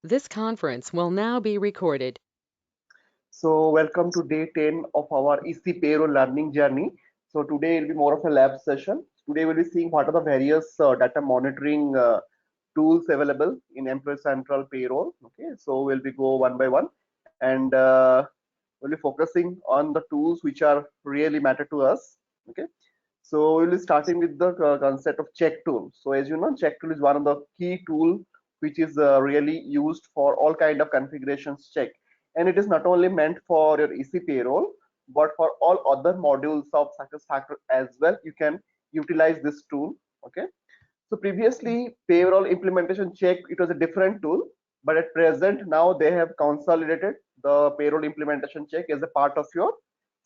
This conference will now be recorded. So welcome to day 10 of our EC payroll learning journey. So today will be more of a lab session. Today we'll be seeing what are the various data monitoring tools available in Employee Central Payroll. Okay, so we'll be go one by one, and we'll be focusing on the tools which are really matter to us. Okay, so we'll be starting with the concept of check tool. So as you know, check tool is one of the key tool which is really used for all kind of configurations check, and it is not only meant for your EC payroll but for all other modules of SuccessFactors as well. You can utilize this tool. Okay, so previously payroll implementation check, it was a different tool, but at present now they have consolidated the payroll implementation check as a part of your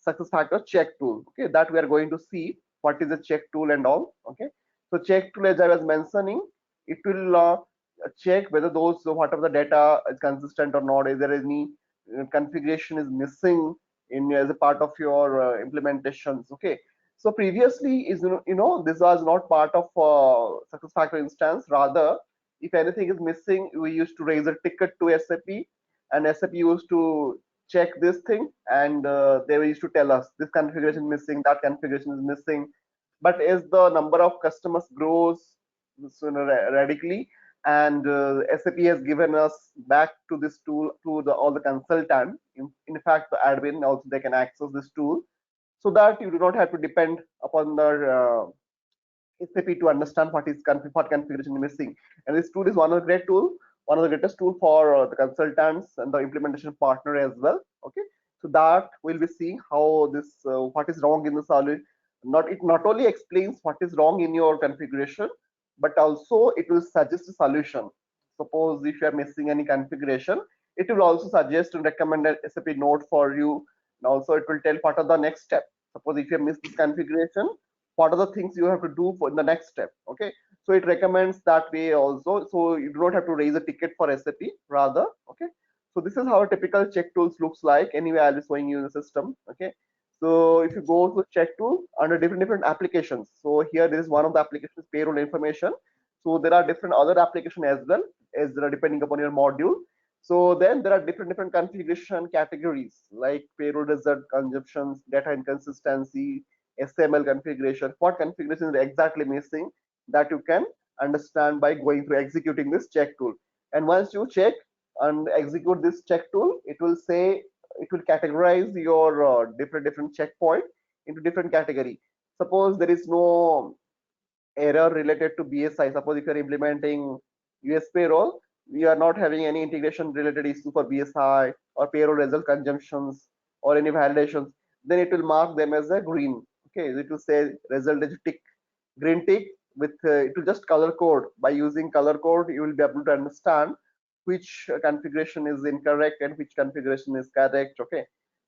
SuccessFactors check tool. Okay, that we are going to see what is a check tool and all. Okay, so check tool, as I was mentioning, it will check whether those whatever the data is consistent or not. Is there any configuration is missing in as a part of your implementations? Okay, so previously is this was not part of SuccessFactors instance. Rather, if anything is missing, we used to raise a ticket to SAP, and SAP used to check this thing, and they used to tell us this configuration is missing, that configuration is missing. But as the number of customers grows radically, and SAP has given us back to this tool to all the consultant. In fact, the admin also they can access this tool, so that you do not have to depend upon the SAP to understand what configuration is missing. And this tool is one of the great tool, one of the greatest tool for the consultants and the implementation partner as well. Okay, so that we'll be seeing how this what is wrong in the solid. Not only explains what is wrong in your configuration, but also it will suggest a solution. Suppose if you are missing any configuration, it will also suggest and recommend a SAP note for you. And also it will tell what are the next step. Suppose if you have missed this configuration, what are the things you have to do for the next step. Okay, so it recommends that way also, so you do not have to raise a ticket for SAP rather. Okay, so this is how a typical check tools looks like. Anyway, I'll be showing you the system. Okay, so if you go to check tool under different applications, so here there is one of the applications, payroll information. So there are different other application as well, as depending upon your module. So then there are different configuration categories like payroll result consumptions, data inconsistency, SML configuration, what configuration is exactly missing, that you can understand by going through executing this check tool. And once you check and execute this check tool, it will say, it will categorize your different checkpoint into different category. Suppose there is no error related to BSI. Suppose if you are implementing US payroll, we are not having any integration related issue for BSI or payroll result conjunctions or any validations, then it will mark them as a green. Okay, it will say result is tick, green tick with it will just color code. By using color code, you will be able to understand which configuration is incorrect and which configuration is correct. Okay,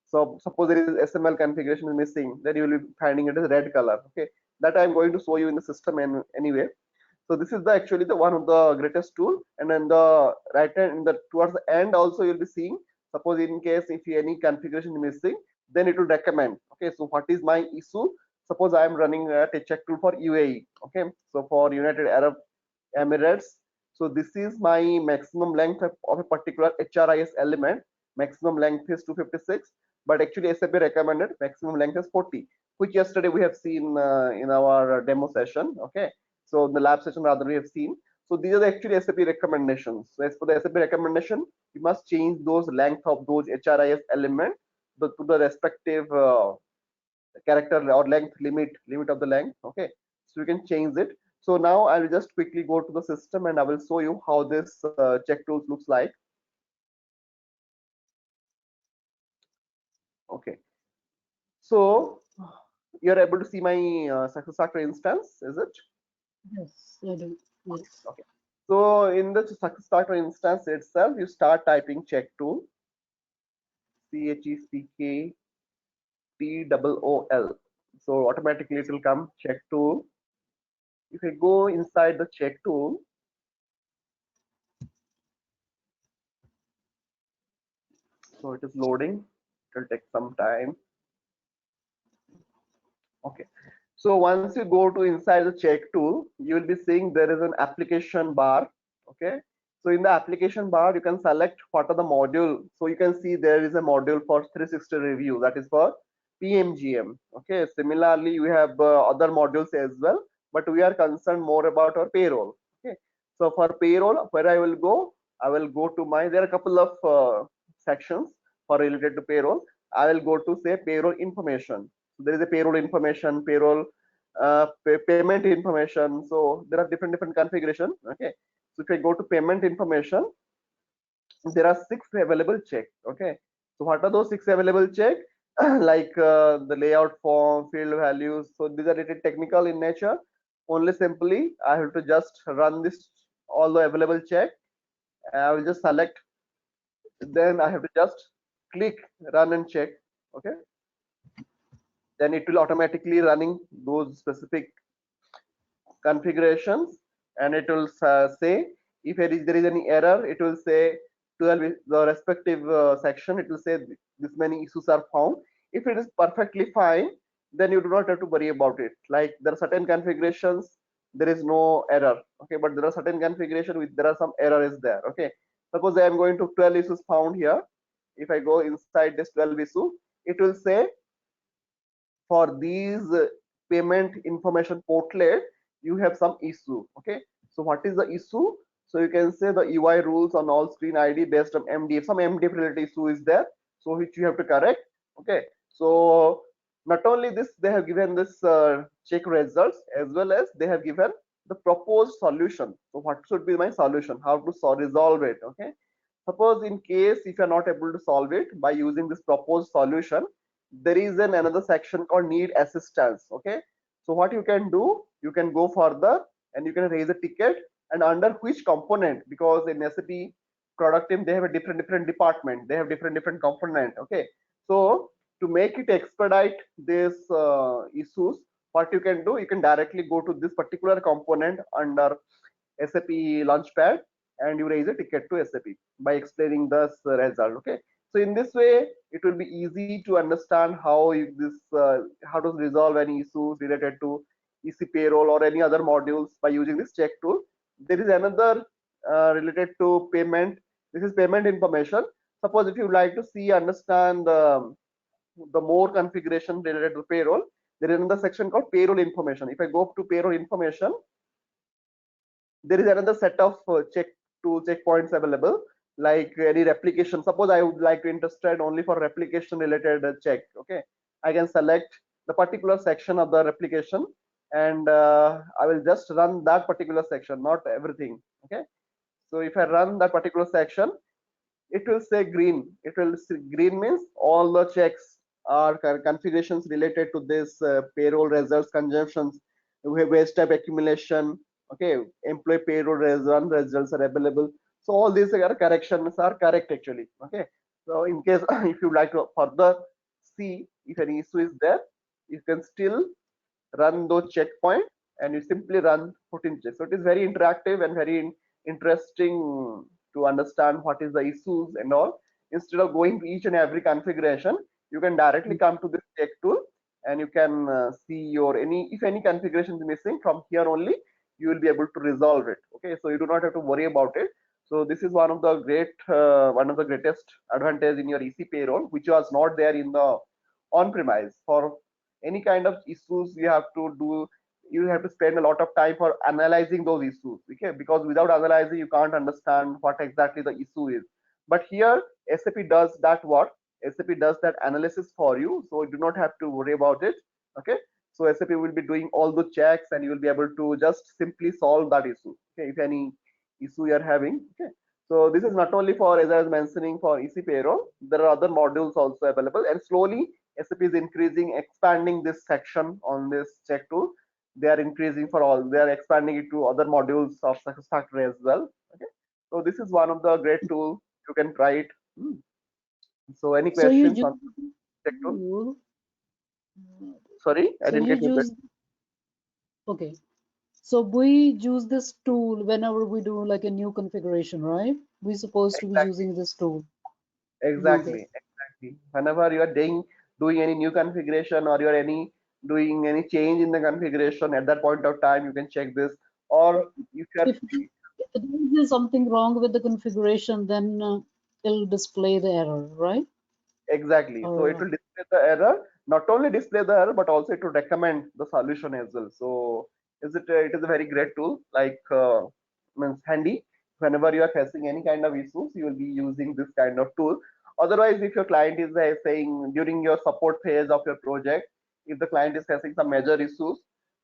so suppose there is SML configuration is missing, then you will be finding it as red color. Okay, that I'm going to show you in the system anyway. So this is the actually the one of the greatest tool. And then the right hand in the towards the end also you'll be seeing, suppose in case if any configuration is missing, then it will recommend. Okay, so what is my issue? Suppose I am running a check tool for UAE. Okay, so for United Arab Emirates, so this is my maximum length of a particular HRIS element. Maximum length is 256, but actually SAP recommended maximum length is 40, which yesterday we have seen in our demo session. Okay, so in the lab session rather we have seen. So these are the actually SAP recommendations. So as for the SAP recommendation, you must change those length of those HRIS element to the respective character or limit of the length. Okay, so you can change it. So now I will just quickly go to the system and I will show you how this check tools looks like. Okay, so you're able to see my SuccessFactors instance, is it? Yes, I do. Yes. Okay, so in the SuccessFactors instance itself, you start typing check tool, CheckTool. So automatically it will come check tool. If I go inside the check tool, so it is loading, it will take some time. Okay, so once you go to inside the check tool, you will be seeing there is an application bar. Okay, So in the application bar, you can select what are the module. So you can see there is a module for 360 review, that is for PMGM. Okay. Similarly, we have other modules as well, but we are concerned more about our payroll. Okay. So for payroll, where I will go, to my, there are a couple of sections for related to payroll. I will go to say payroll information. So there is a payroll information, payroll payment information. So there are different configuration. Okay. So if I go to payment information, there are 6 available check. Okay. So what are those 6 available check? Like the layout form, field values. So these are little technical in nature. Only simply I have to just run this all the available check. I will just select. Then I have to just click run and check. Okay. Then it will automatically running those specific configurations, and it will say if there is any error, it will say 12 the respective section, it will say this many issues are found. If it is perfectly fine, then you do not have to worry about it. Like there are certain configurations there is no error, okay, but there are certain configuration with there are some error is there. Okay, suppose I am going to 12 issues found here. If I go inside this 12 issue, it will say for these payment information portlet you have some issue. Okay, so what is the issue? So you can say the UI rules on all screen ID based on MDF, some MDF related issue is there, so which you have to correct. Okay, so not only this, they have given this check results, as well as they have given the proposed solution. So what should be my solution, how to resolve it. Okay, suppose in case if you are not able to solve it by using this proposed solution, there is another section called need assistance. Okay, so what you can do, you can go further and you can raise a ticket, and under which component, because in SAP product team they have a different department, they have different component. Okay, so to make it expedite this issues, what you can do, you can directly go to this particular component under SAP Launchpad and you raise a ticket to SAP by explaining the result. Okay, so in this way it will be easy to understand how how to resolve any issues related to EC payroll or any other modules by using this check tool. There is another related to payment. This is payment information. Suppose if you like to see understand the more configuration related to payroll, there is another section called payroll information. If I go up to payroll information, there is another set of checkpoints available, like any replication. Suppose I would like to interested only for replication related check. Okay, I can select the particular section of the replication, and I will just run that particular section, not everything. Okay, so if I run that particular section, it will say green. It will say green means all the checks are configurations related to this payroll results conjunctions, waste type accumulation. Okay, employee payroll results are available. So all these corrections are correct actually. Okay, so in case if you like to further see if any issue is there, you can still run those checkpoints and you simply run 14 checks. So it is very interactive and very interesting to understand what is the issues and all. Instead of going to each and every configuration, you can directly come to this check tool and you can see your if any configuration is missing, from here only you will be able to resolve it. Okay, so you do not have to worry about it. So this is one of the greatest advantage in your EC payroll, which was not there in the on-premise. For any kind of issues you have to spend a lot of time for analyzing those issues. Okay, because without analyzing you can't understand what exactly the issue is. But here SAP does that work. SAP does that analysis for you, so you do not have to worry about it. Okay, so SAP will be doing all the checks and you will be able to just simply solve that issue. Okay, if any issue you are having. Okay, so this is not only for, as I was mentioning, for EC payroll, there are other modules also available, and slowly SAP is increasing, expanding this section on this check tool. They are increasing for all, they are expanding it to other modules of SuccessFactors as well. Okay, so this is one of the great tool, you can try it. So any So you questions use on check tool? tool. Sorry, I So didn't you get you. use okay. So we use this tool whenever we do like a new configuration, right? We're supposed to be Exactly, using this tool to do this. exactly. Whenever you are doing any new configuration, or you are doing any change in the configuration, at that point of time you can check this. Or if you are If if there is something wrong with the configuration, then it'll display the error, right? Exactly. So it Or will display the error, not only display the error, but also it will recommend the solution as well. So it is a very great tool, like means handy. Whenever you are facing any kind of issues, you will be using this kind of tool. Otherwise, if your client is saying during your support phase of your project, if the client is facing some major issues,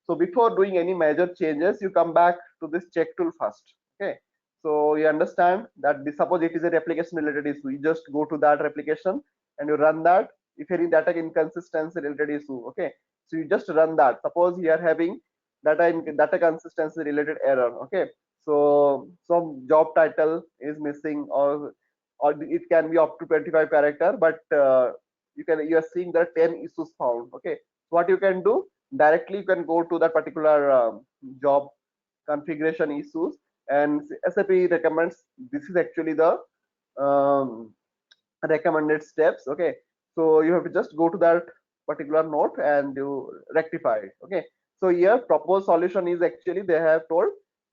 so before doing any major changes, you come back to this check tool first. Okay. So you understand that suppose it is a replication related issue, you just go to that replication and you run that. If any data inconsistency related issue, okay, so you just run that. Suppose you are having data consistency related error, okay, so some job title is missing, or it can be up to 25 character, but you are seeing there are 10 issues found, okay. So what you can do, directly you can go to that particular job configuration issues, and SAP recommends this is actually the um, recommended steps, okay. So you have to just go to that particular note and you rectify it, okay. So here proposed solution is actually they have told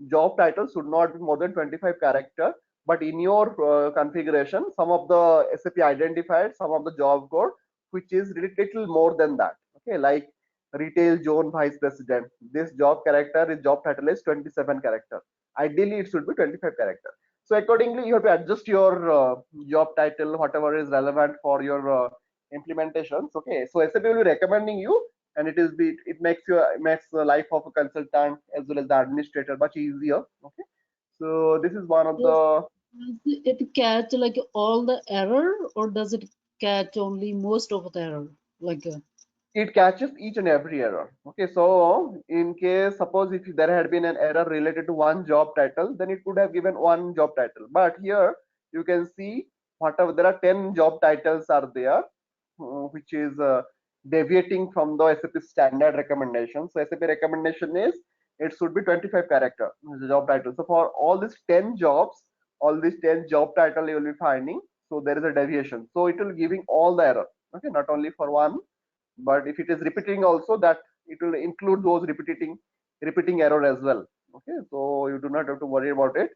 job title should not be more than 25 character, but in your configuration some of the SAP identified some of the job code which is little more than that, okay, like retail zone vice president, this job character is job title is 27 character, ideally it should be 25 character. So accordingly, you have to adjust your job title, whatever is relevant for your implementations. Okay, so SAP will be recommending you, and it makes the life of a consultant as well as the administrator much easier. Okay, so this is one of does the it catch like all the error, or does it catch only most of the error? Like, it catches each and every error. Okay, so in case suppose if there had been an error related to one job title, then it could have given one job title. But here you can see whatever there are 10 job titles are there, which is deviating from the SAP standard recommendation. So SAP recommendation is it should be 25 character the job title. So for all these 10 jobs, all these 10 job title you will be finding. So there is a deviation. So it will giving all the error. Okay, not only for one, but if it is repeating also, that it will include those repeating error as well, okay. So you do not have to worry about it,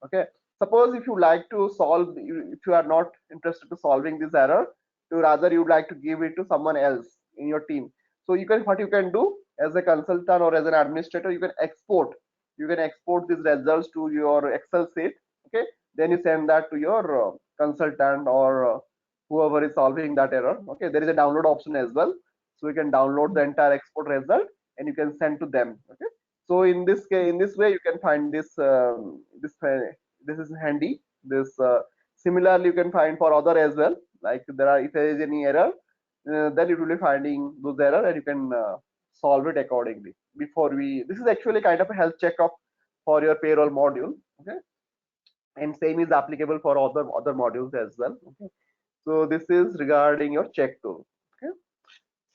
okay. Suppose if you like to solve, if you are not interested to solving this error, you rather you would like to give it to someone else in your team, so you can, what you can do as a consultant or as an administrator, you can export these results to your Excel sheet, okay. Then you send that to your consultant or whoever is solving that error, okay. There is a download option as well, so you can download the entire export result and you can send to them, okay. So in this case, in this way you can find this is handy. This similarly you can find for other as well, like there are, if there is any error, then it will be finding those error and you can solve it accordingly. Before we, this is actually kind of a health checkup for your payroll module, okay, and same is applicable for other modules as well, okay. So this is regarding your check tool, okay.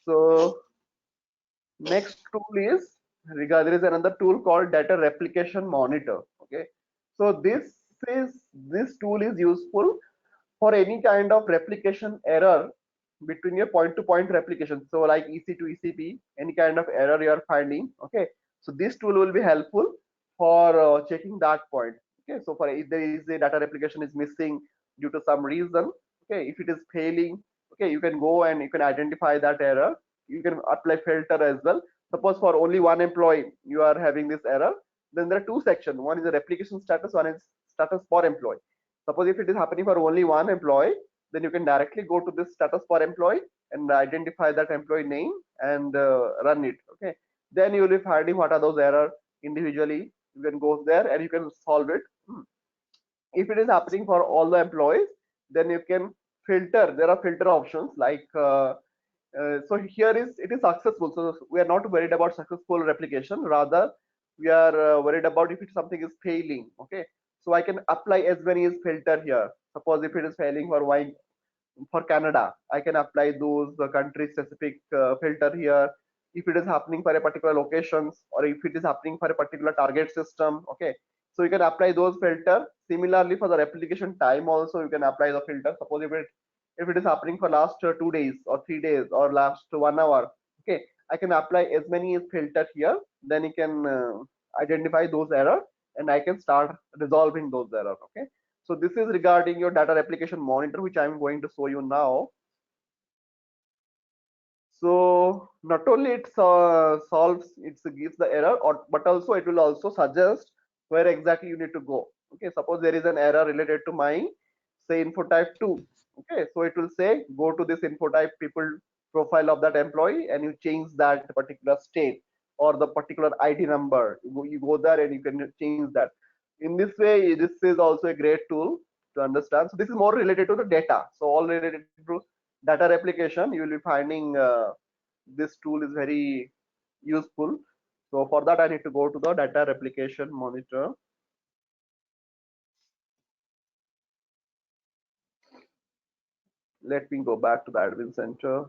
So next tool is there is another tool called data replication monitor, okay. So this tool is useful for any kind of replication error between your point to point replication, so like EC to ECP, any kind of error you are finding, okay. So this tool will be helpful for checking that point, okay. So for if there is a data replication is missing due to some reason, okay, if it is failing, okay, you can go and you can identify that error, you can apply filter as well. Suppose for only one employee you are having this error, then there are two sections, one is the replication status, one is status for employee. Suppose if it is happening for only one employee, then you can directly go to this status for employee and identify that employee name and run it, okay. Then you will be finding what are those error individually, you can go there and you can solve it. If it is happening for all the employees, then you can filter, there are filter options like so here is it is successful, so we are not worried about successful replication, rather we are worried about if it something is failing, okay. So I can apply as many as filter here. Suppose if it is failing for wine for Canada, I can apply those country specific filter here. If it is happening for a particular locations, or if it is happening for a particular target system, okay. So you can apply those filter. Similarly for the replication time also you can apply the filter. Suppose if it is happening for last 2 days or 3 days or last 1 hour, okay, I can apply as many as filter here. Then you can identify those error and I can start resolving those errors. Okay, so this is regarding your data replication monitor, which I'm going to show you now. So not only it solves, it gives the error, but also it will also suggest where exactly you need to go. Okay, suppose there is an error related to my, say, info type 2. Okay, so it will say go to this info type people profile of that employee and you change that particular state or the particular ID number. You go there and you can change that. In this way, this is also a great tool to understand. So this is more related to the data. So all related to data replication, you will be finding this tool is very useful. So for that, I need to go to the data replication monitor. Let me go back to the admin center.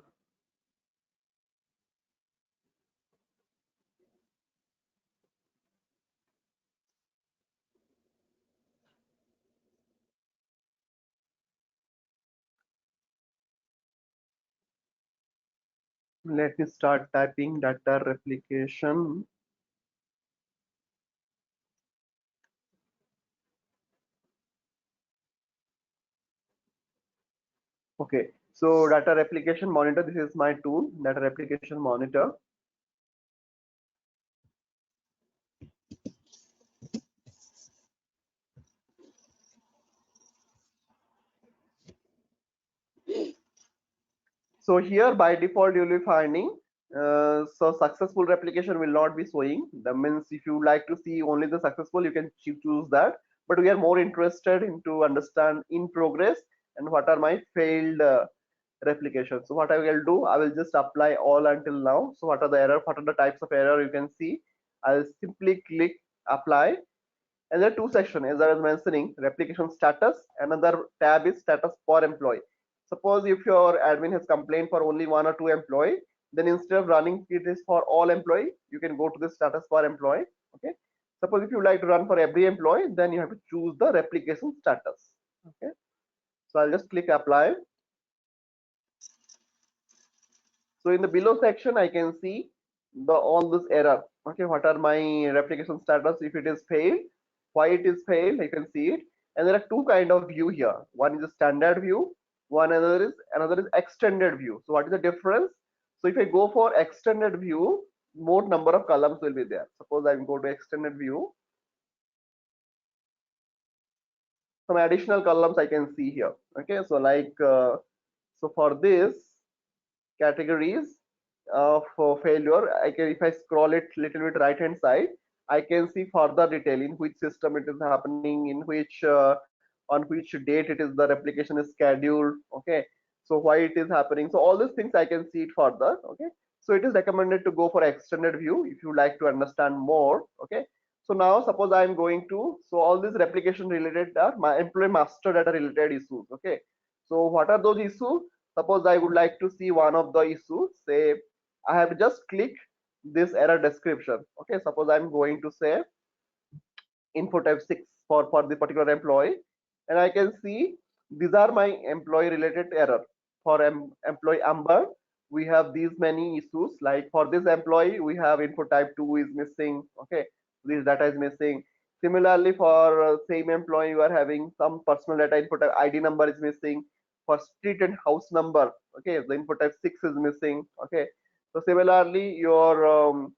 Let me start typing data replication. Okay, so data replication monitor, this is my tool, data replication monitor. So here by default you will be finding so successful replication will not be showing. That means if you like to see only the successful, you can choose that. But we are more interested in to understand in progress and what are my failed replications. So what I will do, I will just apply all until now. So what are the error? What are the types of error you can see? I'll simply click apply. And there are two sections, as I was mentioning, replication status. Another tab is status per employee. Suppose if your admin has complained for only one or two employee, then instead of running it is for all employee, you can go to the status per employee. Okay. Suppose if you like to run for every employee, then you have to choose the replication status. Okay. So I'll just click apply. So in the below section, I can see the all this error. Okay, what are my replication status? If it is failed, why it is failed, I can see it. And there are two kind of view here. One is a standard view, another is extended view. So what is the difference? So if I go for extended view, more number of columns will be there. Suppose I go to extended view, some additional columns I can see here. Okay, so like so for this categories for failure, I can, if I scroll it little bit right hand side, I can see further detail in which system it is happening, in which on which date it is the replication is scheduled. Okay, so why it is happening, so all these things I can see it further. Okay, so it is recommended to go for extended view if you like to understand more. Okay, so now suppose I am going to, so all these replication related are my employee master data related issues. Okay, so what are those issues? Suppose I would like to see one of the issues. Say I have just clicked this error description. Okay, suppose I'm going to say info type 6 for the particular employee, and I can see these are my employee related error. For employee Amber, we have these many issues. Like for this employee, we have info type 2 is missing. Okay, this data is missing. Similarly, for same employee, you are having some personal data info type ID number is missing. For street and house number, okay, the info type 6 is missing. Okay, so similarly, your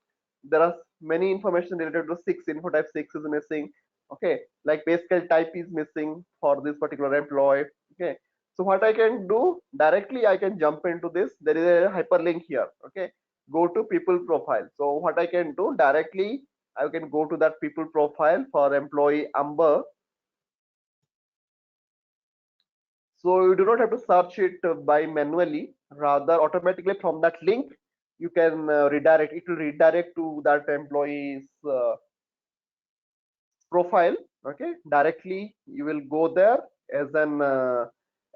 there are many information related to 6, info type 6 is missing. Okay, like pay scale type is missing for this particular employee. Okay, so what I can do directly, I can jump into this. There is a hyperlink here. Okay, go to people profile. So what I can do directly, I can go to that people profile for employee Amber. So you do not have to search it by manually, rather automatically from that link you can redirect. It will redirect to that employee's profile. Okay, directly you will go there as an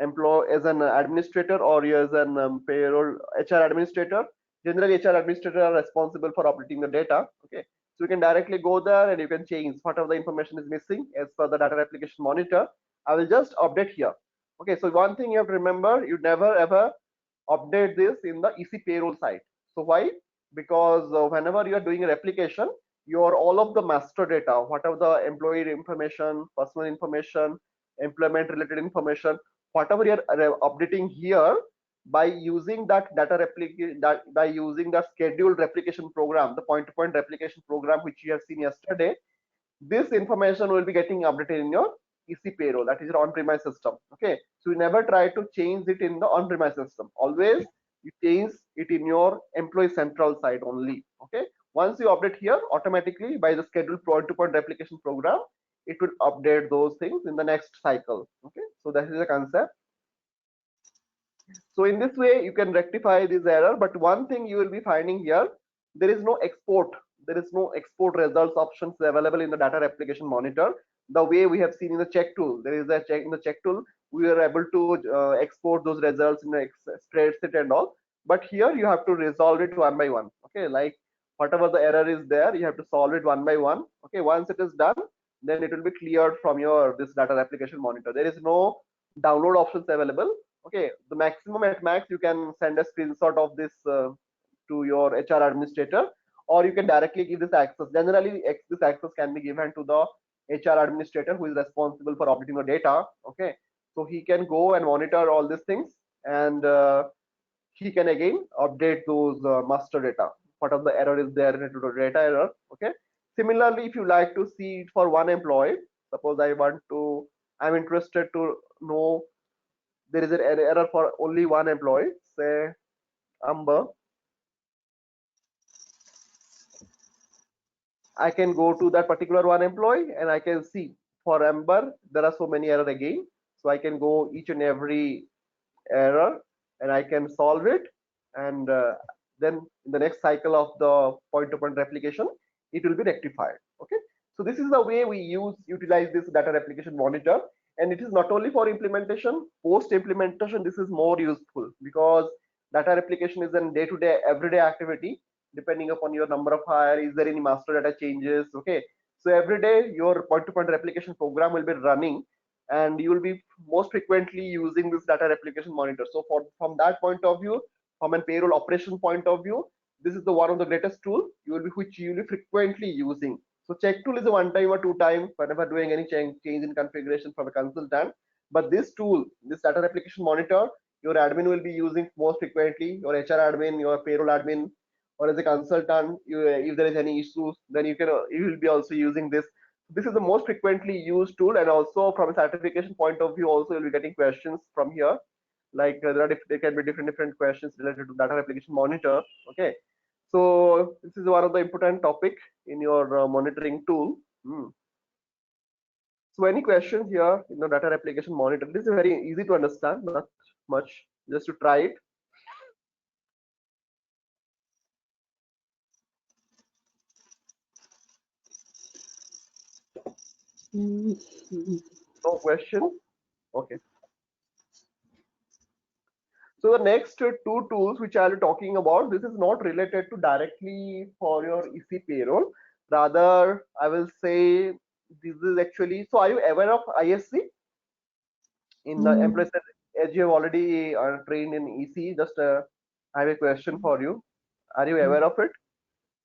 employee, as an administrator, or as an payroll HR administrator. Generally HR administrator are responsible for updating the data. Okay, so you can directly go there and you can change whatever the information is missing as per the data application monitor. I will just update here. Okay, so one thing you have to remember, you never ever update this in the EC payroll site. So why? Because whenever you are doing a replication, your all of the master data, whatever the employee information, personal information, employment related information, whatever you're updating here, by using that data replication, that by using the scheduled replication program, the point to point replication program which you have seen yesterday, this information will be getting updated in your EC payroll, that is your on-premise system. Okay, so you never try to change it in the on-premise system. Always you change it in your employee central side only. Okay, once you update here, automatically by the scheduled point-to-point replication program, it will update those things in the next cycle. Okay, so that is the concept. So in this way, you can rectify this error. But one thing you will be finding here, there is no export. There is no export results options available in the data replication monitor. The way we have seen in the check tool, there is a check in the check tool. We are able to export those results in the spreadsheet and all. But here you have to resolve it one by one. Okay, like whatever the error is there, you have to solve it one by one. Okay, once it is done, then it will be cleared from your this data replication monitor. There is no download options available. Okay, the maximum at max you can send a screenshot of this to your HR administrator, or you can directly give this access. Generally this access can be given to the HR administrator who is responsible for updating the data. Okay, so he can go and monitor all these things, and he can again update those master data, whatever the error is there related to data error. Okay, similarly, if you like to see it for one employee, suppose I'm interested to know there is an error for only one employee, say Amber. I can go to that particular one employee and I can see for Amber there are so many errors again. So I can go each and every error and I can solve it, and then in the next cycle of the point-to-point replication, it will be rectified. Okay, so this is the way we utilize this data replication monitor, and it is not only for implementation. Post implementation, this is more useful because data replication is a day-to-day, everyday activity. Depending upon your number of hire, is there any master data changes? Okay, so every day your point-to-point replication program will be running, and you will be most frequently using this data replication monitor. So from that point of view, from a payroll operation point of view, this is the one of the greatest tool which you will be frequently using. So check tool is a one time or two time whenever doing any change in configuration from a consultant. But this tool, this data replication monitor, your admin will be using most frequently, your HR admin, your payroll admin, or as a consultant, if there is any issues, then you will be also using this. This is the most frequently used tool, and also from a certification point of view, also you'll be getting questions from here. Like there can be different questions related to data replication monitor. Okay, so this is one of the important topic in your monitoring tool. So any questions here in the data replication monitor? This is very easy to understand, not much, just to try it. No question? Okay. So the next two tools which I'll be talking about, this is not related to directly for your EC payroll. Rather, I will say this is actually, so are you aware of ISC in the employee, as you have already trained in EC? Just I have a question for you. Are you aware of it?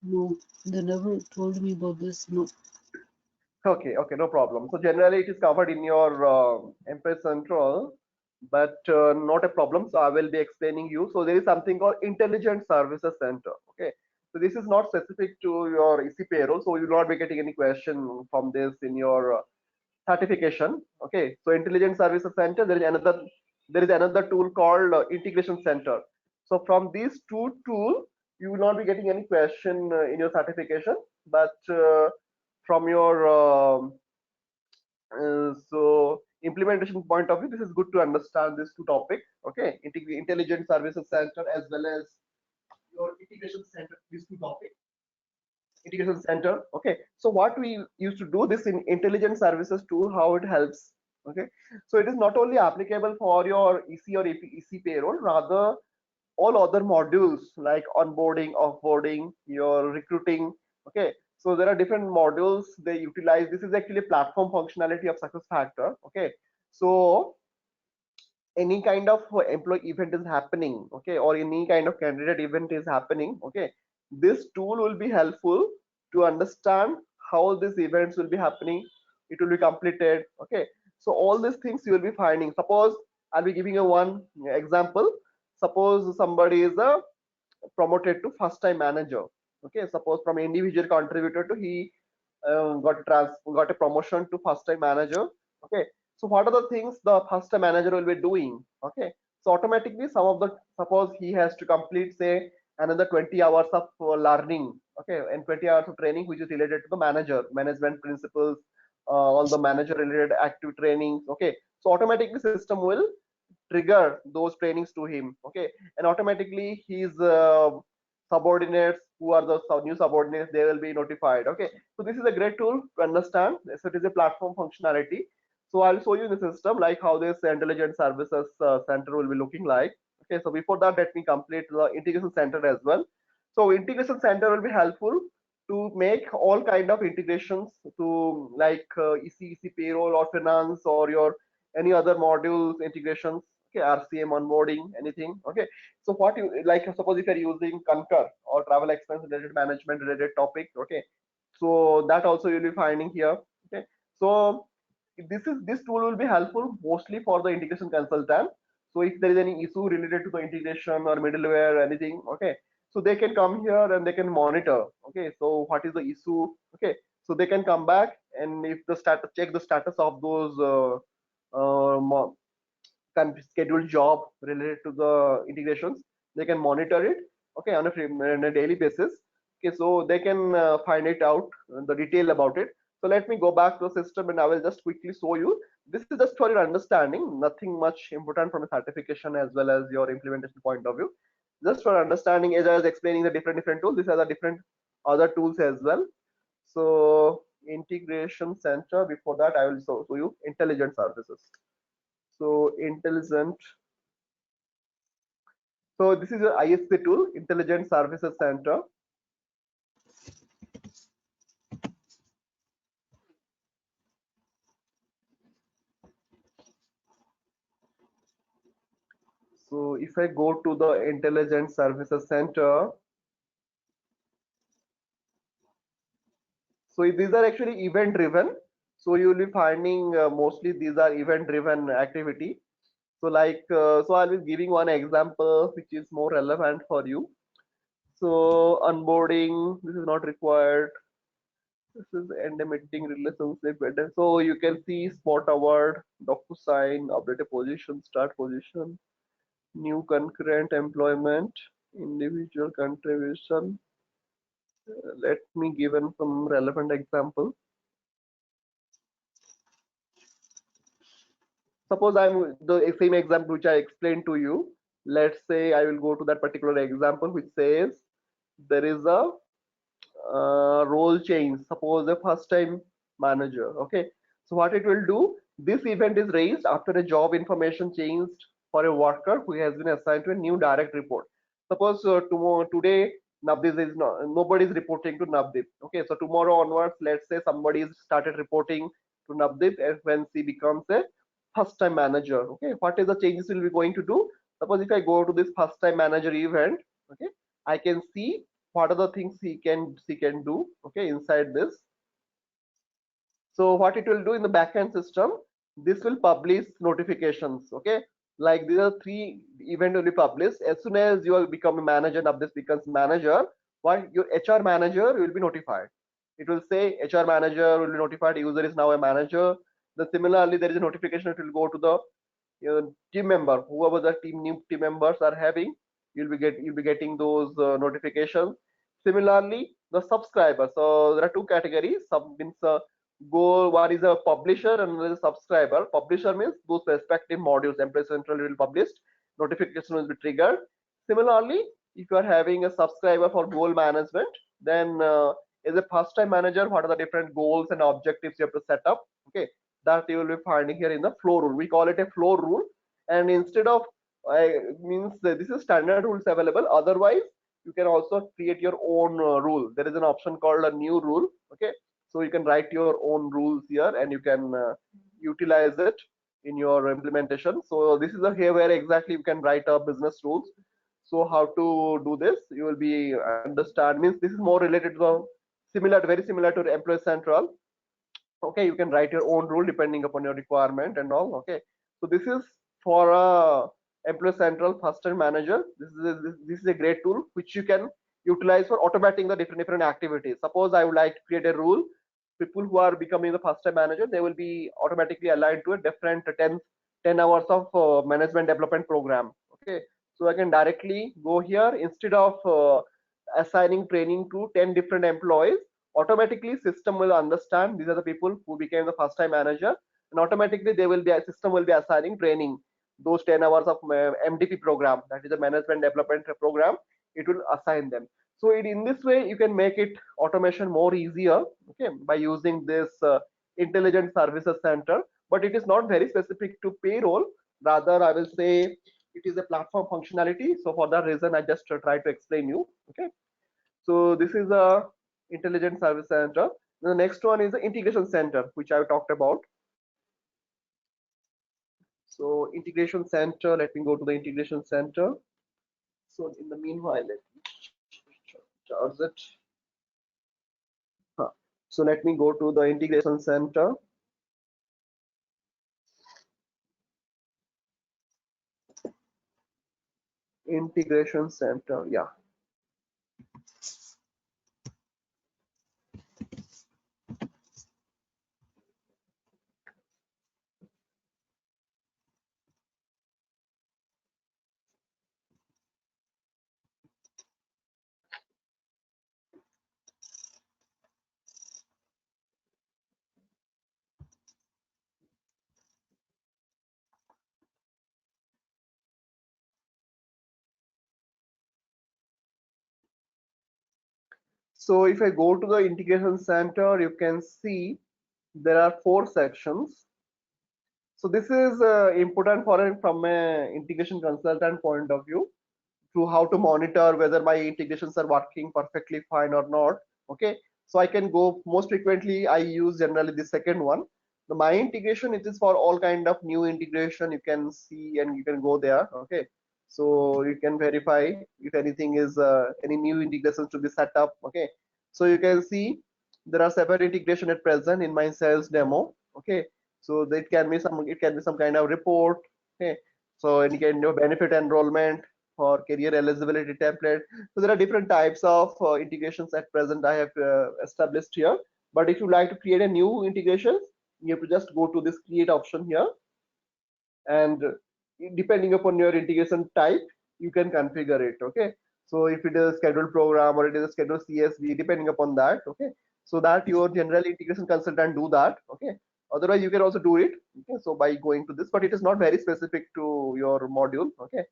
No, they never told me about this. No. Okay, no problem. So generally it is covered in your Employee Central, but not a problem. So I will be explaining you. So there is something called Intelligent Services Center. Okay, so this is not specific to your EC payroll, so you will not be getting any question from this in your certification. Okay, so Intelligent Services Center, there is another tool called Integration Center. So from these two tools, you will not be getting any question in your certification, but from your so implementation point of view, this is good to understand these two topics. Okay, Intelligent Services Center as well as your Integration Center, these two topics. Integration Center. Okay, so what we used to do this in Intelligent Services tool, how it helps. Okay, so it is not only applicable for your EC or EC payroll, rather all other modules like onboarding, offboarding, your recruiting. Okay, so there are different modules they utilize. This is actually a platform functionality of SuccessFactors. Okay, so any kind of employee event is happening, okay, or any kind of candidate event is happening, okay, this tool will be helpful to understand how these events will be happening, it will be completed. Okay, so all these things you will be finding. Suppose I'll be giving you one example. Suppose somebody is a promoted to first time manager. Okay, suppose from individual contributor to he got a promotion to first time manager. Okay, so what are the things the first time manager will be doing? Okay, so automatically some of the, suppose he has to complete say another 20 hours of learning, okay, and 20 hours of training which is related to the manager management principles, all the manager related active trainings. Okay, so automatically system will trigger those trainings to him. Okay, and automatically his subordinates who are the new subordinates, they will be notified. Okay, so this is a great tool to understand. So it is a platform functionality. So I'll show you the system like how this intelligent services center will be looking like. Okay, so before that let me complete the integration center as well. So integration center will be helpful to make all kind of integrations to like EC payroll or finance or your any other modules integrations. Okay, RCM onboarding, anything. Okay, so what you like, suppose if you're using Concur or travel expense related management related topic. Okay, so that also you'll be finding here. Okay, so this tool will be helpful mostly for the integration consultant. So if there is any issue related to the integration or middleware anything, okay, so they can come here and they can monitor. Okay, so what is the issue? Okay, so they can come back and if the status, check the status of those scheduled job related to the integrations. They can monitor it. Okay, on a daily basis. Okay, so they can find it out the detail about it. So let me go back to the system and I will just quickly show you. This is just for your understanding, nothing much important from a certification as well as your implementation point of view. Just for understanding, as I was explaining the different tools, these are the different other tools as well. So integration center, before that I will show you intelligent services. So intelligent, so this is your ISC tool, Intelligent Services Center. So if I go to the Intelligent Services Center, so these are actually event driven. So you will be finding mostly these are event driven activity. So like, so I'll be giving one example which is more relevant for you. So onboarding, this is not required. This is end meeting relationship. So you can see spot award, DocuSign, update a position, start position, new concurrent employment, individual contribution. Let me give some relevant example. Suppose I'm the same example which I explained to you. Let's say I will go to that particular example which says there is a role change. Suppose a first time manager. Okay, so what it will do, this event is raised after a job information changed for a worker who has been assigned to a new direct report. Suppose today Navdeep is not, nobody is reporting to Navdeep. Okay, so tomorrow onwards, let's say somebody is started reporting to Navdeep as when she becomes a first time manager. Okay, what is the changes will be going to do? Suppose if I go to this first time manager event, okay, I can see what are the things he can do. Okay, inside this. So what it will do in the backend system, this will publish notifications. Okay, like these are three event will be published as soon as you will become a manager. Now this becomes manager, what your HR manager will be notified. It will say HR manager will be notified, user is now a manager. Then similarly there is a notification, it will go to the team member, whoever the new team members are having, you'll be getting those notifications. Similarly the subscriber, so there are two categories. Some means go, one is a publisher and another is a subscriber. Publisher means those respective modules Employee Central will publish, notification will be triggered. Similarly, if you are having a subscriber for goal management, then as a first time manager, what are the different goals and objectives you have to set up? Okay, that you will be finding here in the flow rule. We call it a flow rule, and instead of means this is standard rules available. Otherwise, you can also create your own rule. There is an option called a new rule. Okay, so you can write your own rules here and you can utilize it in your implementation. So this is a here where exactly you can write a business rules. So how to do this? You will be understand, means this is more related to the similar, very similar to Employee Central. Okay, you can write your own rule depending upon your requirement and all. Okay, so this is for a Employee Central first time manager. This is a great tool which you can utilize for automating the different activities. Suppose I would like to create a rule. People who are becoming the first time manager, they will be automatically aligned to a different 10 hours of management development program. Okay, so I can directly go here instead of assigning training to 10 different employees. Automatically system will understand these are the people who became the first time manager, and automatically they will be system will be assigning training those 10 hours of MDP program, that is a management development program. It will assign them. So in this way you can make it automation more easier, okay, by using this intelligent services center. But it is not very specific to payroll, rather I will say it is a platform functionality. So for that reason I just try to explain you. Okay, so this is a intelligent service center. The next one is the integration center, which I talked about. So integration center, let me go to the integration center. So in the meanwhile, let me charge it. So let me go to the integration center. Integration center, yeah. So if I go to the integration center, you can see there are 4 sections. So this is important from a integration consultant point of view, to how to monitor whether my integrations are working perfectly fine or not. Okay, so I can go most frequently, I use generally the second one. The my integration, it is for all kind of new integration. You can see and you can go there. Okay, so you can verify if anything is any new integrations to be set up. Okay, so you can see there are several integration at present in my sales demo. Okay, so that can be some, it can be some kind of report. Okay, so it can do benefit enrollment for career eligibility template. So there are different types of integrations at present I have established here. But if you like to create a new integration, you have to just go to this create option here, and depending upon your integration type, you can configure it. Okay, so if it is a scheduled program or it is a scheduled CSV, depending upon that. Okay, so that your general integration consultant do that. Okay, otherwise you can also do it. Okay, so by going to this, but it is not very specific to your module. Okay,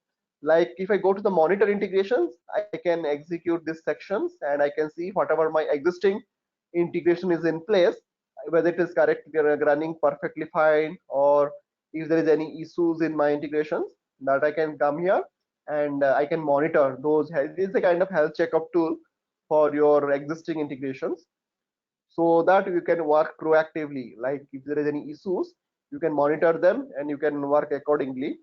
like if I go to the monitor integrations, I can execute these sections and I can see whatever my existing integration is in place, whether it is correctly running perfectly fine, or if there is any issues in my integrations, that I can come here and I can monitor those. It is a kind of health checkup tool for your existing integrations, so that you can work proactively. Like if there is any issues, you can monitor them and you can work accordingly.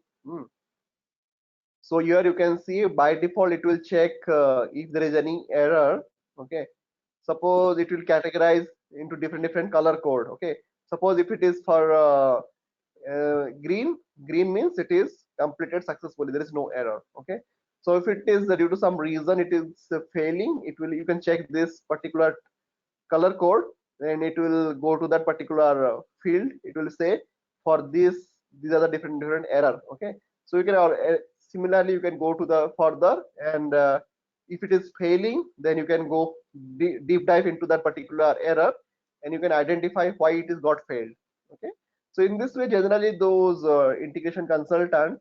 So here you can see by default it will check if there is any error. Okay, suppose it will categorize into different color code. Okay, suppose if it is for green, green means it is completed successfully, there is no error. Okay, so if it is due to some reason it is failing, it will, you can check this particular color code, and it will go to that particular field. It will say for this, these are the different error. Okay, so you can similarly you can go to the further, and if it is failing, then you can go deep dive into that particular error, and you can identify why it is got failed. Okay, so in this way generally those integration consultant,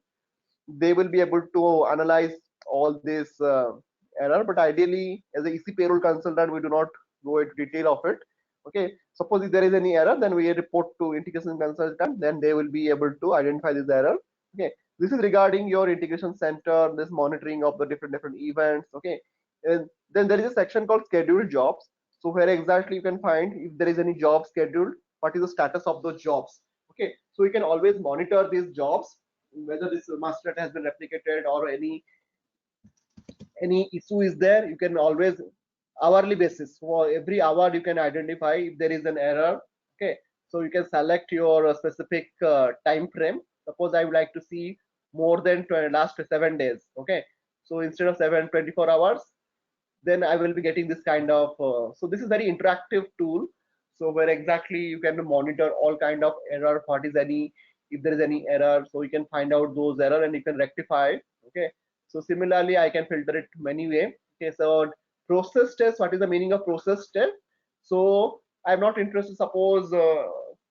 they will be able to analyze all this error. But ideally as a EC payroll consultant, we do not go into detail of it. Okay, suppose if there is any error, then we report to integration consultant, then they will be able to identify this error. Okay, this is regarding your integration center, this monitoring of the different events. Okay, and then there is a section called scheduled jobs. So where exactly you can find if there is any job scheduled, what is the status of those jobs. Okay, so you can always monitor these jobs, whether this master data has been replicated or any issue is there. You can always hourly basis. For every hour you can identify if there is an error. Okay, so you can select your specific time frame. Suppose I would like to see more than last 7 days. Okay, so instead of 24 hours, then I will be getting this kind of so this is very interactive tool. So where exactly you can monitor all kind of error, what is any, if there is any error, so you can find out those error and you can rectify it. Okay, so similarly I can filter it many way. Okay, so process test, what is the meaning of process test? So I'm not interested, suppose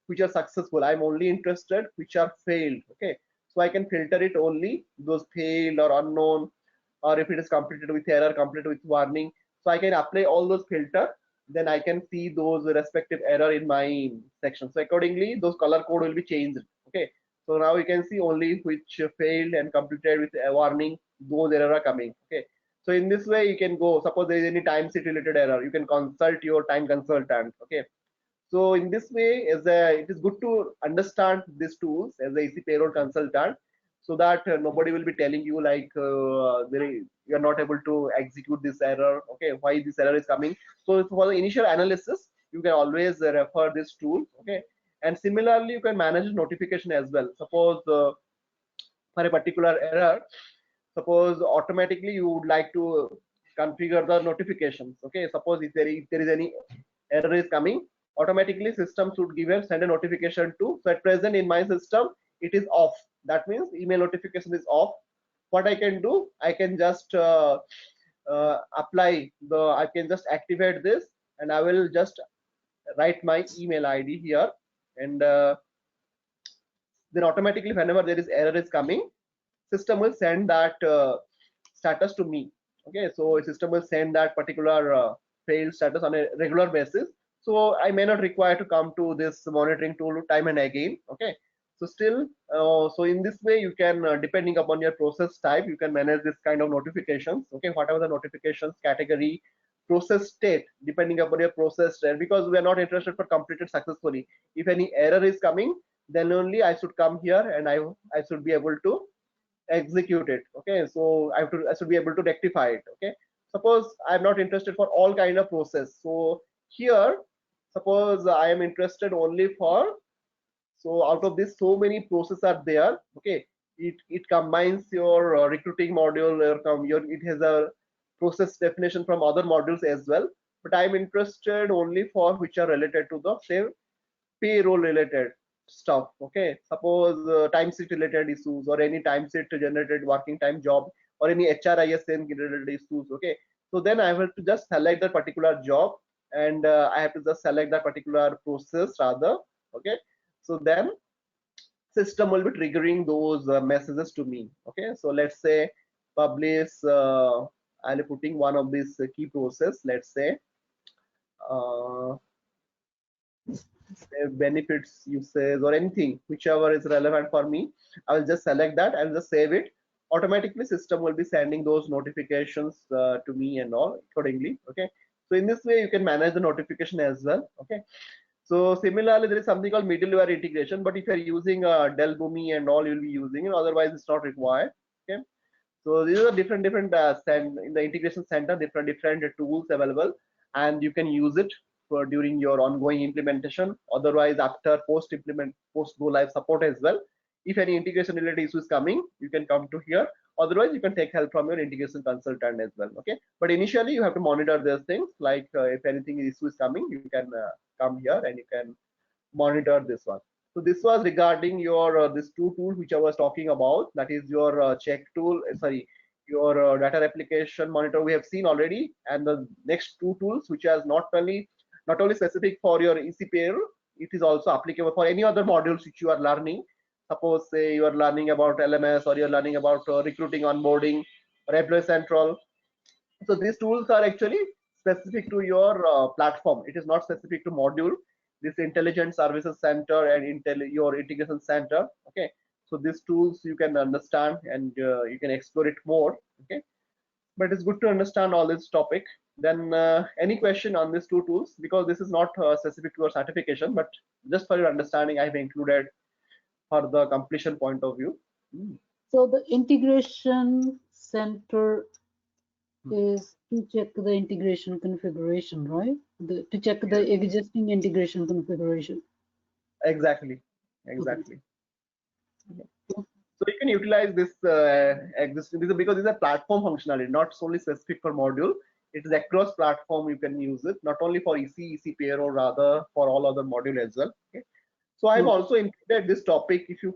which are successful, I'm only interested which are failed. Okay, so I can filter it only those failed or unknown, or if it is completed with error, completed with warning. So I can apply all those filter, then I can see those respective error in my section. So accordingly, those color code will be changed. Okay. So now you can see only which failed and completed with a warning, those error are coming. Okay. So in this way, you can go, suppose there is any time sheet related error, you can consult your time consultant. Okay. So in this way, it is good to understand these tools as a EC payroll consultant, so that nobody will be telling you like you are not able to execute this error. Okay, why this error is coming? So for the initial analysis, you can always refer this tool. Okay, and similarly, you can manage notification as well. Suppose for a particular error, suppose automatically you would like to configure the notifications. Okay, suppose if there is any error is coming, automatically system should give a send a notification to. So at present in my system it is off, that means email notification is off. What I can do, I can just apply the, I can just activate this, and I will just write my email ID here, and then automatically whenever there is error is coming, system will send that status to me. Okay, so system will send that particular failed status on a regular basis. So I may not require to come to this monitoring tool time and again. Okay, so still so in this way you can depending upon your process type, you can manage this kind of notifications. Okay, whatever the notifications category, process state, depending upon your process state, because we are not interested for completed successfully. If any error is coming, then only I should come here and I should be able to execute it. Okay, so I should be able to rectify it. Okay, suppose I'm not interested for all kind of process, so here suppose I am interested only for, so out of this so many process are there. Okay, it combines your recruiting module, it has a process definition from other modules as well, but I'm interested only for which are related to the say payroll related stuff. Okay, suppose time sheet related issues, or any time sheet generated working time job, or any HRISN related issues. Okay, so then I have to just select that particular job, and I have to just select that particular process rather. Okay, so then system will be triggering those messages to me. Okay, so let's say publish I'll be putting one of these key process, let's say uh, benefits usage or anything whichever is relevant for me. I will just select that, I'll just save it. Automatically system will be sending those notifications to me and all accordingly. Okay, so in this way you can manage the notification as well. Okay, so similarly there is something called middleware integration, but if you're using Dell Boomi and all, you'll be using it, otherwise it's not required. Okay, so these are different in the integration center, different tools available, and you can use it for during your ongoing implementation. Otherwise, after post go live support as well. If any integration related issue is coming, you can come to here. Otherwise, you can take help from your integration consultant as well. Okay, but initially you have to monitor these things. Like if anything issue is coming, you can come here and you can monitor this one. So this was regarding your this two tools which I was talking about. That is your check tool. Sorry, your data replication monitor we have seen already, and the next two tools which is not only specific for your ECPL, it is also applicable for any other modules which you are learning. Suppose say you are learning about LMS, or you are learning about recruiting, onboarding, or employee central. So these tools are actually specific to your platform. It is not specific to module. This intelligent services center and your integration center. Okay, so these tools you can understand, and you can explore it more. Okay, but it's good to understand all this topic. Then any question on these two tools, because this is not specific to your certification, but just for your understanding I have included for the completion point of view. So the integration center is to check the integration configuration, right? To check the existing integration configuration. Exactly, Okay. exactly. So you can utilize this existing because it's a platform functionality, not solely specific for module. It is across platform. You can use it not only for EC pair or rather for all other module as well. Okay. So I've Okay. also included this topic. If you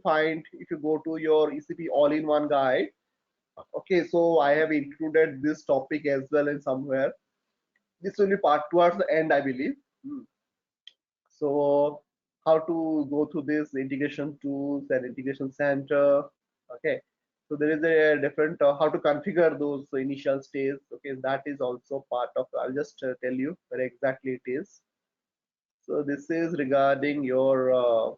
go to your ECP all-in-one guide, okay, so I have included this topic as well in somewhere. This will be part towards the end, I believe. So how to go through this integration tools and integration center. Okay. So there is a different how to configure those initial stages. Okay, that is also part of. I'll just tell you where exactly it is. So this is regarding your.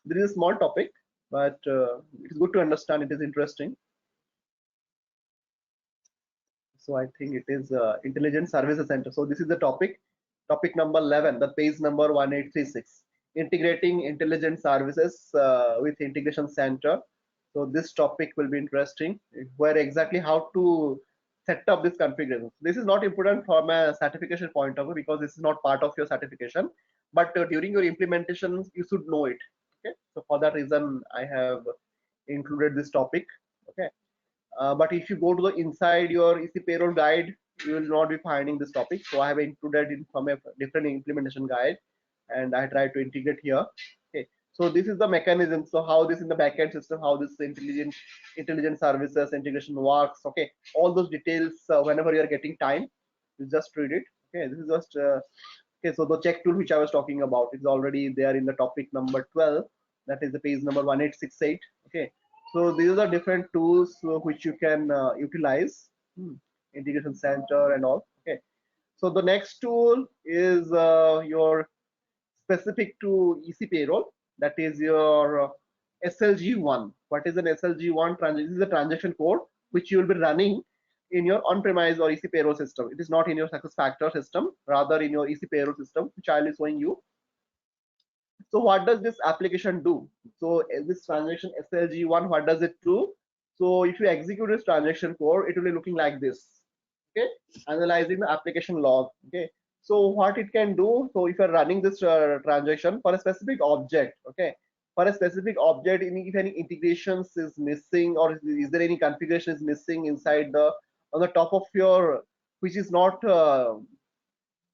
There is a small topic, but it's good to understand. It is interesting. So I think it is Intelligent Services Center. So this is the topic number 11, the page number 1836, integrating intelligent services with integration center. So this topic will be interesting, where exactly how to set up this configuration. This is not important from a certification point of view because this is not part of your certification, but during your implementation, you should know it. Okay, so for that reason, I have included this topic. Okay. But if you go to the inside your EC payroll guide, you will not be finding this topic. So I have included it from a different implementation guide, and I try to integrate here. Okay. So this is the mechanism. So how this in the backend system, how this intelligent services integration works. Okay. All those details. Whenever you are getting time, you just read it. Okay. This is just. Okay. So the check tool which I was talking about is already there in the topic number 12. That is the page number 1868. Okay. So these are different tools which you can utilize, integration center and all. Okay. So the next tool is your specific to EC payroll. That is your SLG1. What is an SLG1 transaction? This is a transaction code which you will be running in your on-premise or EC payroll system. It is not in your SuccessFactors system, rather in your EC payroll system, which I will be showing you. So what does this application do? So this transaction SLG1, what does it do? So if you execute this transaction code, it will be looking like this. Okay, analyzing the application log. Okay, so what it can do? So if you're running this transaction for a specific object, okay, for a specific object, if any integrations is missing or is there any configuration is missing inside the on the top of your which is not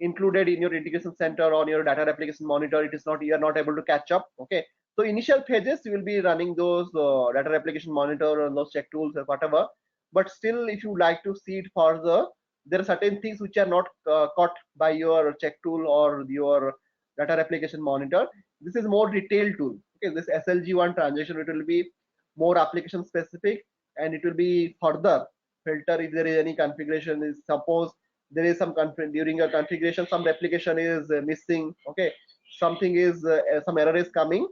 included in your integration center on your data application monitor, it is not, you are not able to catch up. Okay, so initial phases you will be running those data application monitor and those check tools or whatever, but still if you like to see it further, there are certain things which are not caught by your check tool or your data application monitor. This is more detailed tool. Okay, this SLG1 transaction, it will be more application specific, and it will be further filter if there is any configuration is, suppose there is some during your configuration some replication is missing. Okay, something is some error is coming,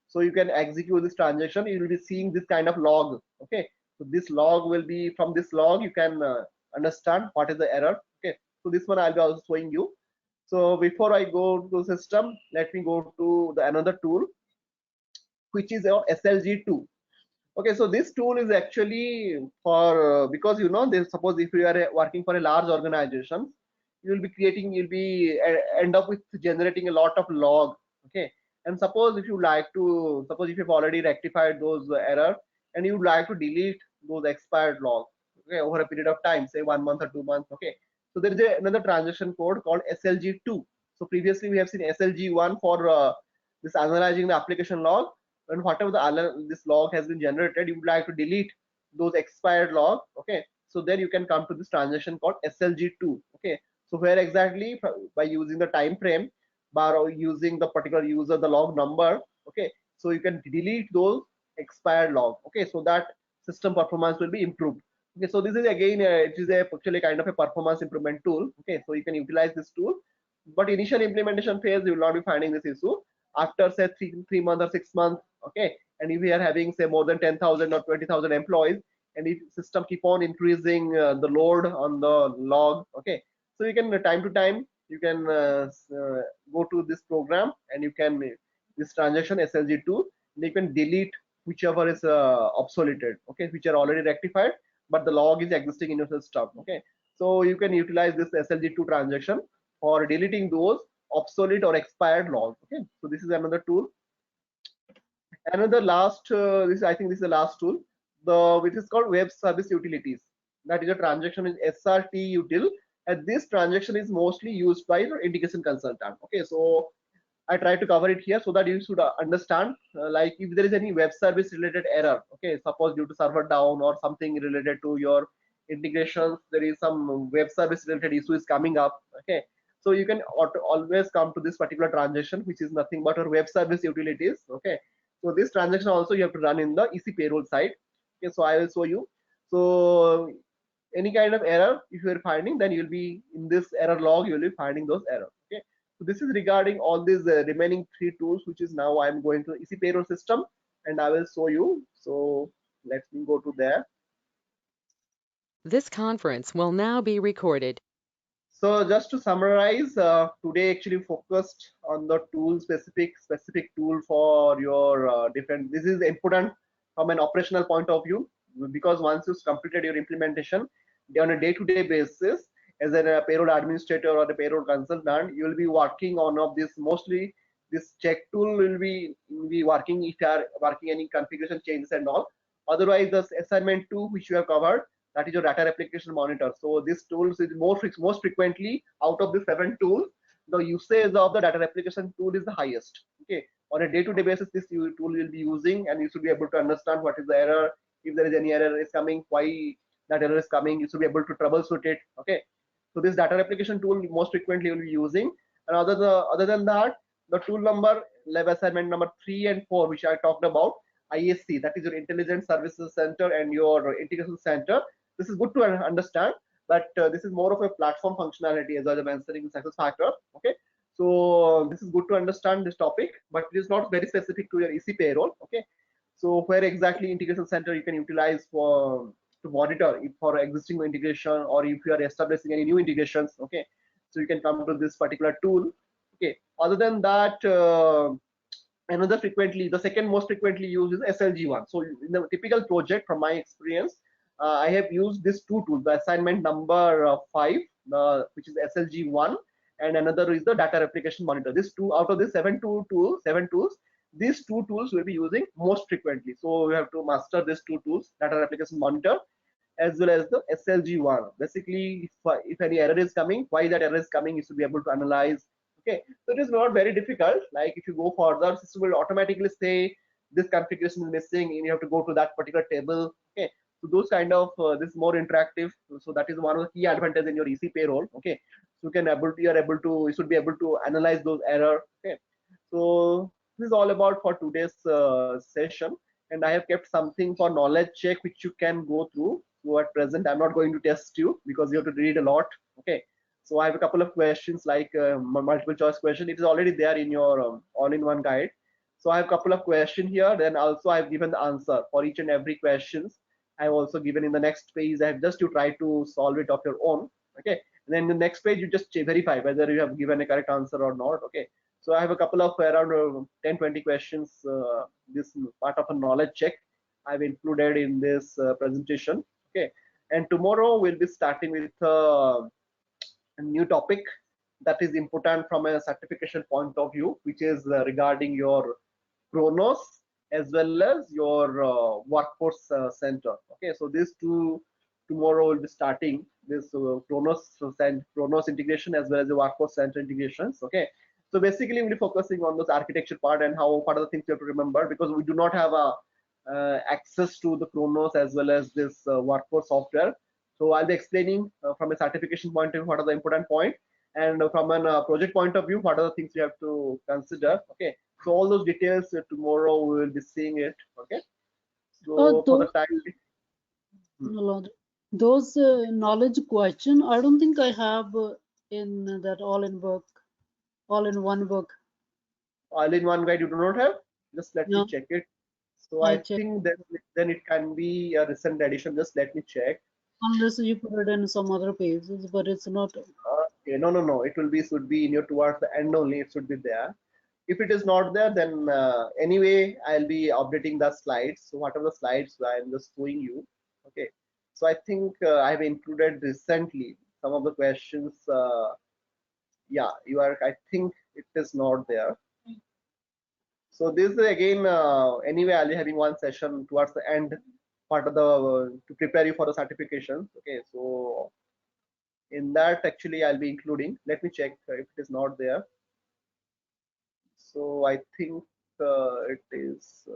so you can execute this transaction, you will be seeing this kind of log. Okay, so this log will be, from this log you can understand what is the error. Okay, so this one I'll be also showing you. So before I go to system, let me go to the another tool which is your SLG2. Okay, so this tool is actually for because you know, suppose if you are working for a large organization, you will be creating, you'll be end up with generating a lot of log. Okay, and suppose if you like to, suppose if you've already rectified those error and you would like to delete those expired log, okay, over a period of time, say 1 month or 2 months. Okay, so there is another transaction code called SLG2. So previously we have seen SLG1 for this analyzing the application log, and whatever this log has been generated, you would like to delete those expired log. Okay, so then you can come to this transaction called SLG2. Okay, so where exactly, by using the time frame bar or using the particular user the log number. Okay, so you can delete those expired log. Okay, so that system performance will be improved. Okay, so this is again it is actually kind of a performance improvement tool. Okay, so you can utilize this tool, but initial implementation phase you will not be finding this issue. After say three months or 6 months, okay, and if we are having say more than 10,000 or 20,000 employees, and if system keep on increasing the load on the log, okay, so you can time to time you can go to this program and you can this transaction SLG2, and you can delete whichever is obsoleted, okay, which are already rectified but the log is existing in your system. Okay, So you can utilize this SLG2 transaction for deleting those obsolete or expired logs. Okay, so this is another tool. Another last, this I think this is the last tool, the which is called web service utilities. That is a transaction is SRT util, and this transaction is mostly used by the integration consultant. Okay, so I try to cover it here so that you should understand, like if there is any web service related error, okay, suppose due to server down or something related to your integrations, there is some web service related issue is coming up, okay, so you can always come to this particular transaction, which is nothing but our web service utilities, okay. So this transaction also you have to run in the EC payroll side, okay. So I will show you. So any kind of error if you are finding, then you'll be in this error log, you'll be finding those errors, okay. So this is regarding all these remaining three tools, which is now I'm going to EC payroll system and I will show you. So let me go to there. This conference will now be recorded. So just to summarize, today actually focused on the tool specific tool for your different. This is important from an operational point of view, because once you've completed your implementation on a day-to-day basis as a payroll administrator or a payroll consultant, you will be working on of this. Mostly this check tool will be working if you are working any configuration changes and all. Otherwise, the assignment 2 which you have covered, that is your data replication monitor. So this tools is most frequently out of the 7 tools, the usage of the data replication tool is the highest. Okay, on a day-to-day basis, this tool will be using, and you should be able to understand what is the error. If there is any error is coming, why that error is coming, you should be able to troubleshoot it. Okay, so this data replication tool most frequently will be using. And other than that, the tool number lab assignment number 3 and 4, which I talked about, ISC, that is your Intelligent Services Center and your Integration Center. This is good to understand, but this is more of a platform functionality, as I was mentioning in SuccessFactors. Okay, so this is good to understand this topic, but it is not very specific to your EC payroll. Okay, so where exactly Integration Center you can utilize for to monitor if for existing integration or if you are establishing any new integrations. Okay, so you can come to this particular tool. Okay, other than that, another frequently, the second most frequently used is SLG1. So in the typical project, from my experience, I have used these two tools, the assignment number 5, which is SLG1, and another is the data replication monitor. These two out of the 7 tools, these two tools will be using most frequently. So we have to master these two tools, data replication monitor as well as the SLG1. Basically, if any error is coming, why that error is coming, you should be able to analyze. Okay, so it is not very difficult. Like if you go further, system will automatically say this configuration is missing, and you have to go to that particular table. Okay, so those kind of this is more interactive. So that is one of the key advantages in your EC payroll. Okay, so you should be able to analyze those errors. Okay, so this is all about for today's session, and I have kept something for knowledge check which you can go through. So at present, I'm not going to test you because you have to read a lot. Okay, so I have a couple of questions like multiple choice question. It is already there in your all-in-one guide. So I have a couple of questions here. Then also I've given the answer for each and every questions. I've also given in the next page. I have just to try to solve it of your own. Okay. And then the next page you just verify whether you have given a correct answer or not. Okay. So I have a couple of around 10-20 questions. This part of a knowledge check I've included in this presentation. Okay. And tomorrow we'll be starting with a new topic that is important from a certification point of view, which is regarding your Kronos as well as your workforce center. Okay, so these two tomorrow will be starting this Kronos integration as well as the workforce center integrations. Okay, so basically we'll be focusing on this architecture part and how what are the things you have to remember, because we do not have a access to the Kronos as well as this workforce software. So I'll be explaining from a certification point of view what are the important points, and from a project point of view what are the things you have to consider. Okay, so all those details tomorrow we will be seeing it. Okay, so for the Those, time. those knowledge question, I don't think I have in that all-in-one book. All-in-one guide you do not have? Just let me No, check it. So I I check. think that then it can be a recent edition. Just let me check. Unless you put it in some other pages, but it's not. Okay, no. It will be should be in your towards the end only. It should be there. If it is not there, then anyway I'll be updating the slides. So whatever the slides I'm just showing you. Okay. So I think I have included recently. some of the questions. Yeah, you are. I think it is not there. So this is again, anyway, I'll be having one session towards the end part of the to prepare you for the certifications. Okay, so in that actually I'll be including. Let me check if it is not there. So I think it is.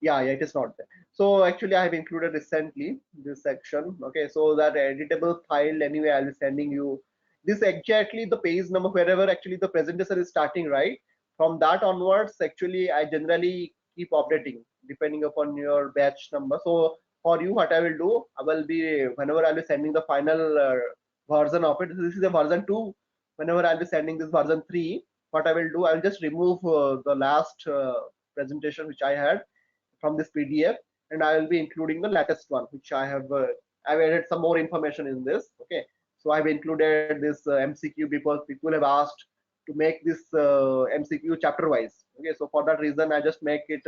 Yeah, it is not there. So actually I have included recently this section. Okay, so that editable file anyway I'll be sending you this exactly the page number wherever actually the presentation is starting, right? From that onwards, actually I generally keep updating depending upon your batch number. So for you, what I will do, I will be whenever I'll be sending the final version of it. This is a version 2. Whenever I'll be sending this version 3, what I will do, I will just remove the last presentation which I had from this PDF, and I will be including the latest one, which I have. I've added some more information in this. Okay, so I've included this MCQ because people have asked to make this MCQ chapter wise. Okay, so for that reason, I just make it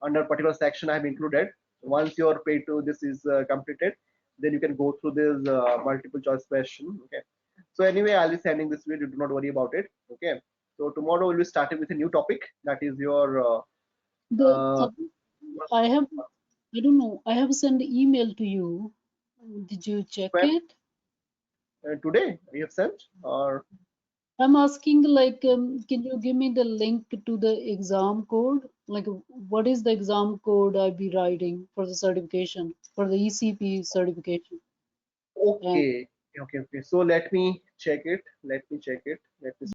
under particular section I have included. Once your pay to this is completed, then you can go through this multiple choice question. Okay, so anyway, I'll be sending this video. Do not worry about it. Okay, so tomorrow we'll be starting with a new topic, that is your uh, I have, I don't know, I have sent email to you. Did you check when it? today you have sent, or I'm asking like, can you give me the link to the exam code? Like, what is the exam code I'll be writing for the certification, for the ECP certification? And okay, okay, so let me check it. Let me